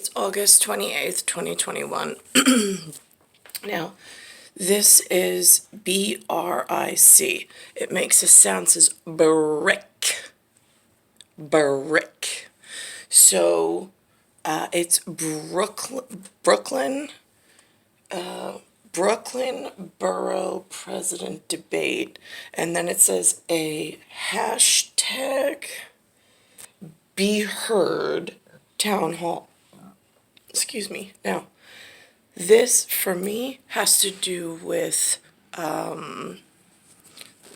It's August 28th, 2021. Now, this is BRIC. It makes a sound, says brick. Brick. So, it's Brooklyn Borough President Debate. And then it says a hashtag be heard town hall. Excuse me. Now, this for me has to do with,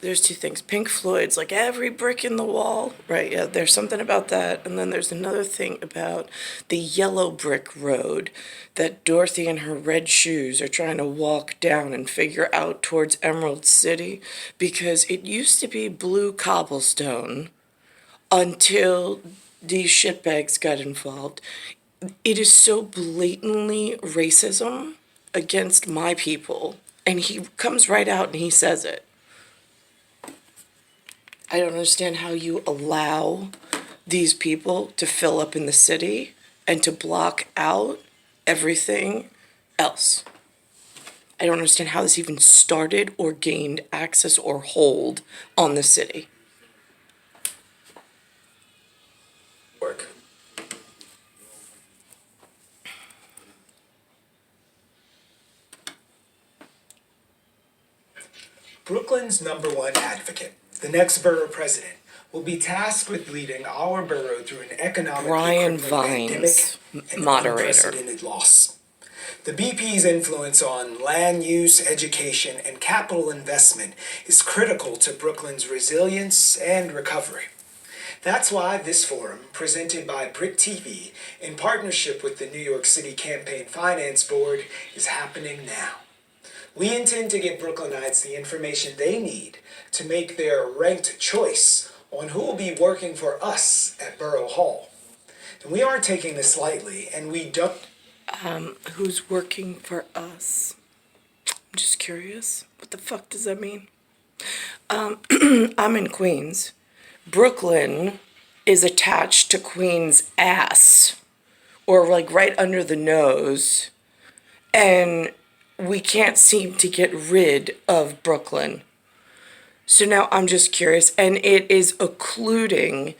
there's two things. Pink Floyd's like every brick in the wall, right? Yeah, there's something about that. And then there's another thing about the yellow brick road that Dorothy and her red shoes are trying to walk down and figure out towards Emerald City, because it used to be blue cobblestone until these shitbags got involved. It is so blatantly racism against my people, and he comes right out and he says it. I don't understand how you allow these people to fill up in the city and to block out everything else. I don't understand how this even started or gained access or hold on the city. Work. Brooklyn's #1 advocate, the next borough president, will be tasked with leading our borough through an economic pandemic and unprecedented loss. The BP's influence on land use, education, and capital investment is critical to Brooklyn's resilience and recovery. That's why this forum, presented by BRIC TV in partnership with the New York City Campaign Finance Board, is happening now. We intend to give Brooklynites the information they need to make their ranked choice on who will be working for us at Borough Hall. And we aren't taking this lightly, and we don't... Who's working for us? I'm just curious. What the fuck does that mean? I'm in Queens. Brooklyn is attached to Queens' ass, or like right under the nose, and we can't seem to get rid of Brooklyn. So now I'm just curious, and it is occluding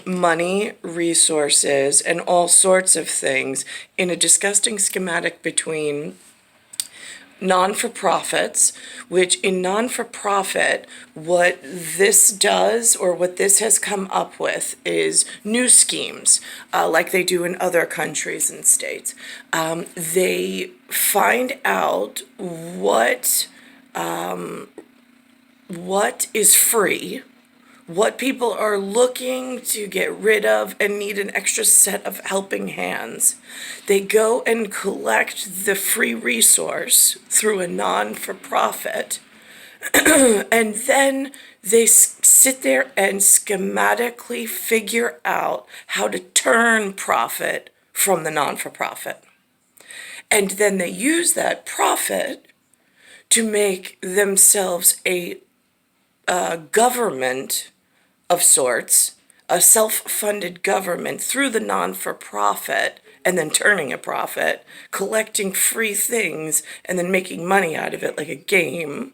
money, resources, and all sorts of things in a disgusting schematic between non-for-profits, which in non-for-profit, what this does, or what this has come up with, is new schemes, like they do in other countries and states. They find out what is free, what people are looking to get rid of and need an extra set of helping hands. They go and collect the free resource through a non-for-profit, and then they sit there and schematically figure out how to turn profit from the non-for-profit. And then they use that profit to make themselves a government of sorts, a self-funded government through the non-for-profit, and then turning a profit, collecting free things, and then making money out of it like a game,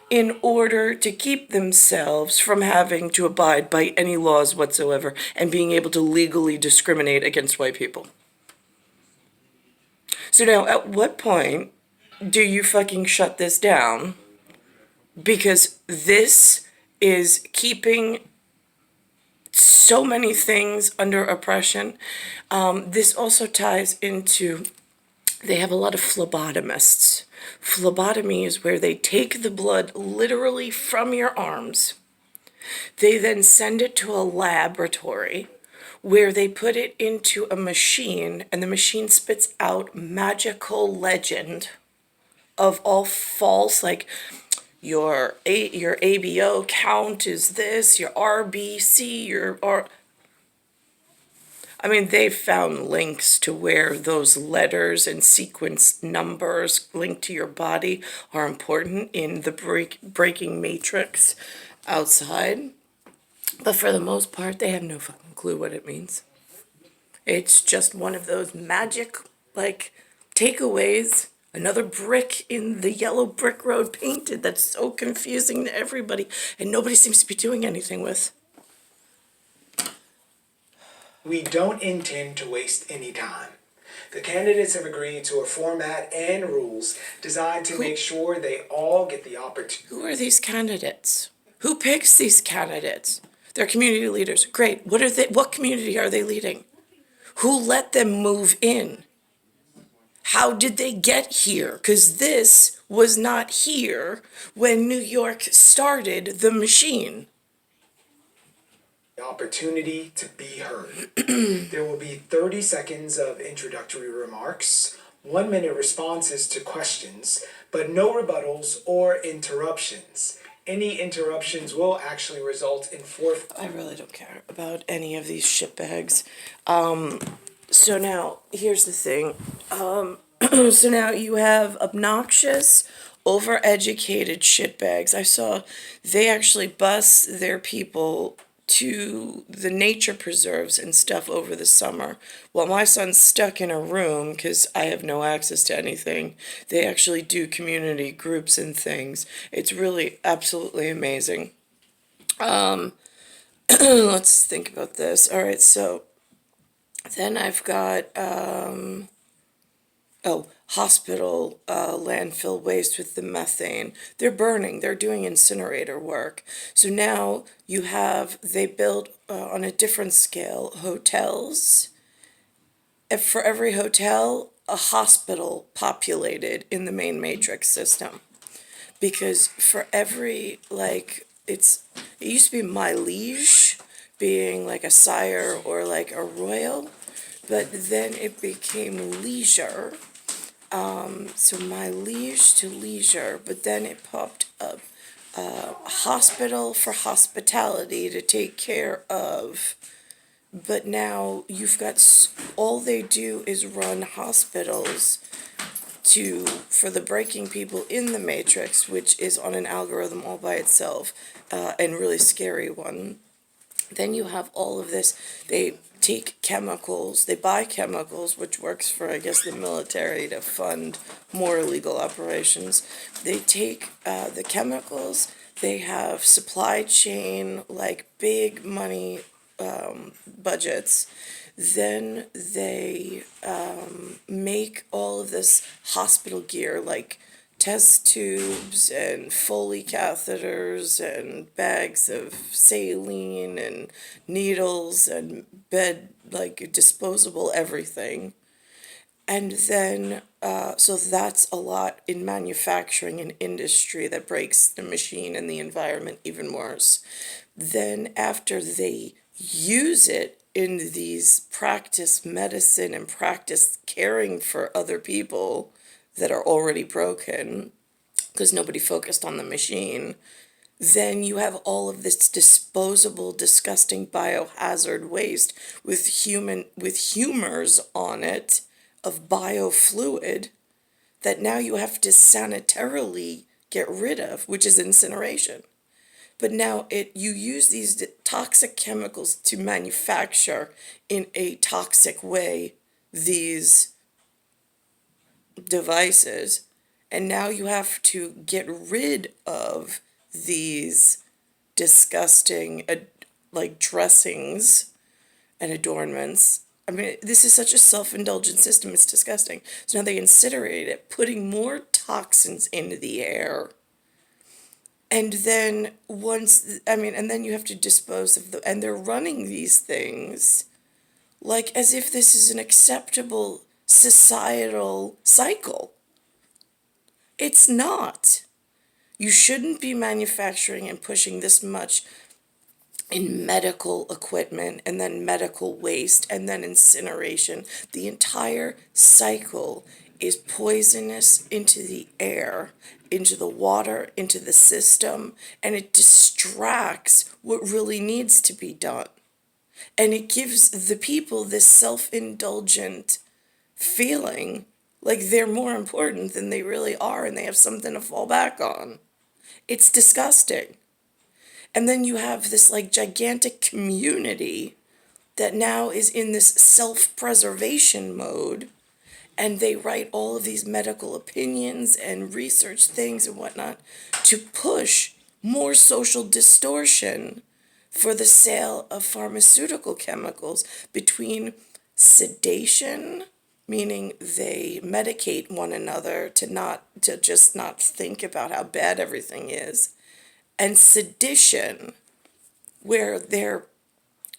in order to keep themselves from having to abide by any laws whatsoever and being able to legally discriminate against white people. So now, at what point do you fucking shut this down? Because this is keeping so many things under oppression. This also ties into, they have a lot of phlebotomists. Phlebotomy is where they take the blood literally from your arms. They then send it to a laboratory where they put it into a machine, and the machine spits out magical legend of all false, like your ABO count is this, your RBC, I mean, they've found links to where those letters and sequence numbers linked to your body are important in the breaking matrix outside. But for the most part, they have no fucking clue what it means. It's just one of those magic, like, takeaways. Another brick in the yellow brick road painted that's so confusing to everybody and nobody seems to be doing anything with. We don't intend to waste any time. The candidates have agreed to a format and rules designed to make sure they all get the opportunity. Who are these candidates? Who picks these candidates? They're community leaders. Great. What community are they leading? Who let them move in? How did they get here? Because this was not here when New York started the machine. Opportunity to be heard. There will be 30 seconds of introductory remarks, 1-minute responses to questions, but no rebuttals or interruptions. Any interruptions will actually result in I really don't care about any of these shitbags. So now, here's the thing. So now you have obnoxious, overeducated shitbags. I saw they actually bus their people to the nature preserves and stuff over the summer. While my son's stuck in a room because I have no access to anything, they actually do community groups and things. It's really absolutely amazing. Let's think about this. All right, so then I've got, hospital landfill waste with the methane. They're burning, they're doing incinerator work. So now they build on a different scale hotels. For every hotel, a hospital populated in the main matrix system. Because for every, it used to be my liege being like a sire or like a royal, but then it became leisure. So my liege to leisure, but then it popped up hospital for hospitality to take care of. But now you've got, all they do is run hospitals for the breaking people in the matrix, which is on an algorithm all by itself, and really scary one. Then you have all of this, they take chemicals, they buy chemicals, which works for, I guess, the military to fund more illegal operations. They take the chemicals, they have supply chain, like big money budgets. Then they make all of this hospital gear, like test tubes and Foley catheters and bags of saline and needles and disposable everything. And then, so that's a lot in manufacturing and industry that breaks the machine and the environment even worse. Then after they use it in these practice medicine and practice caring for other people that are already broken, because nobody focused on the machine, then you have all of this disposable, disgusting biohazard waste with humors on it of biofluid that now you have to sanitarily get rid of, which is incineration. But now you use these toxic chemicals to manufacture in a toxic way these devices, and now you have to get rid of these disgusting dressings and adornments. I mean, this is such a self-indulgent system, it's disgusting. So now they incinerate it, putting more toxins into the air. And then and then you have to dispose of and they're running these things like as if this is an acceptable societal cycle. It's not. You shouldn't be manufacturing and pushing this much in medical equipment and then medical waste and then incineration. The entire cycle is poisonous into the air, into the water, into the system, and it distracts what really needs to be done. And it gives the people this self-indulgent feeling like they're more important than they really are and they have something to fall back on. It's disgusting. And then you have this gigantic community that now is in this self-preservation mode, and they write all of these medical opinions and research things and whatnot to push more social distortion for the sale of pharmaceutical chemicals between sedation, meaning they medicate one another to just not think about how bad everything is, and sedition, where they're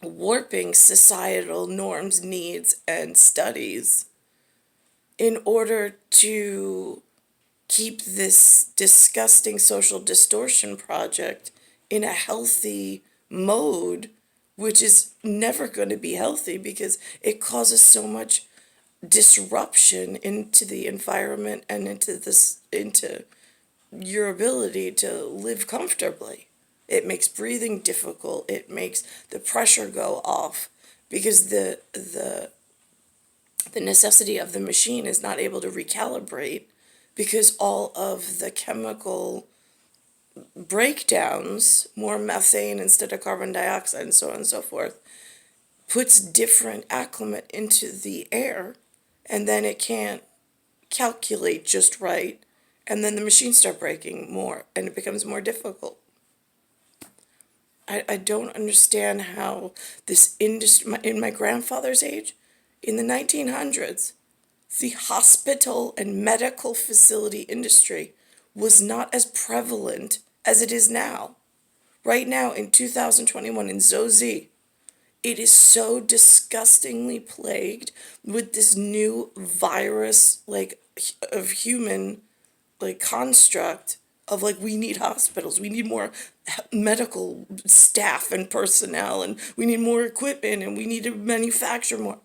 warping societal norms, needs, and studies in order to keep this disgusting social distortion project in a healthy mode, which is never going to be healthy because it causes so much disruption into the environment and into your ability to live comfortably. It makes breathing difficult. It makes the pressure go off because the necessity of the machine is not able to recalibrate because all of the chemical breakdowns, more methane instead of carbon dioxide and so on and so forth, puts different acclimate into the air, and then it can't calculate just right, and then the machines start breaking more and it becomes more difficult. I don't understand how this industry, in my grandfather's age, in the 1900s, the hospital and medical facility industry was not as prevalent as it is now. Right now, in 2021, in Zozie, it is so disgustingly plagued with this new virus, like, of human, like, construct of, like, we need hospitals, we need more medical staff and personnel, and we need more equipment, and we need to manufacture more.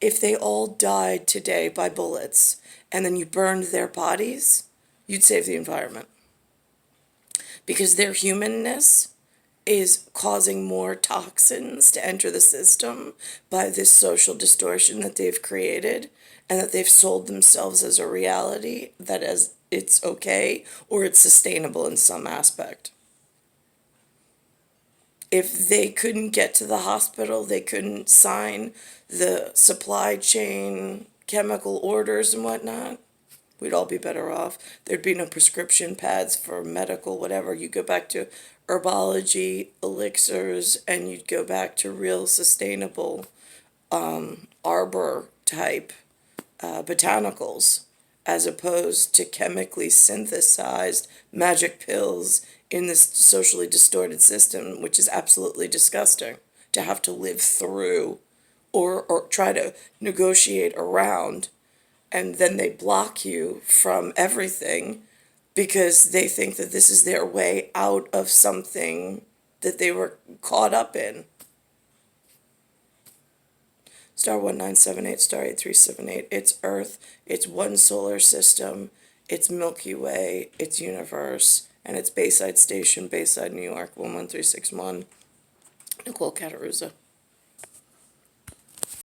If they all died today by bullets and then you burned their bodies, you'd save the environment. Because their humanness is causing more toxins to enter the system by this social distortion that they've created and that they've sold themselves as a reality that as it's okay or it's sustainable in some aspect. If they couldn't get to the hospital, they couldn't sign the supply chain chemical orders and whatnot, we'd all be better off. There'd be no prescription pads for medical, whatever. You go back to herbology, elixirs, and you'd go back to real sustainable arbor type botanicals, as opposed to chemically synthesized magic pills in this socially distorted system, which is absolutely disgusting to have to live through or try to negotiate around. And then they block you from everything because they think that this is their way out of something that they were caught up in. Star 1978, Star 8378, it's Earth, it's one solar system, it's Milky Way, it's universe, and it's Bayside Station, Bayside, New York, 11361. Nicole Cataruza.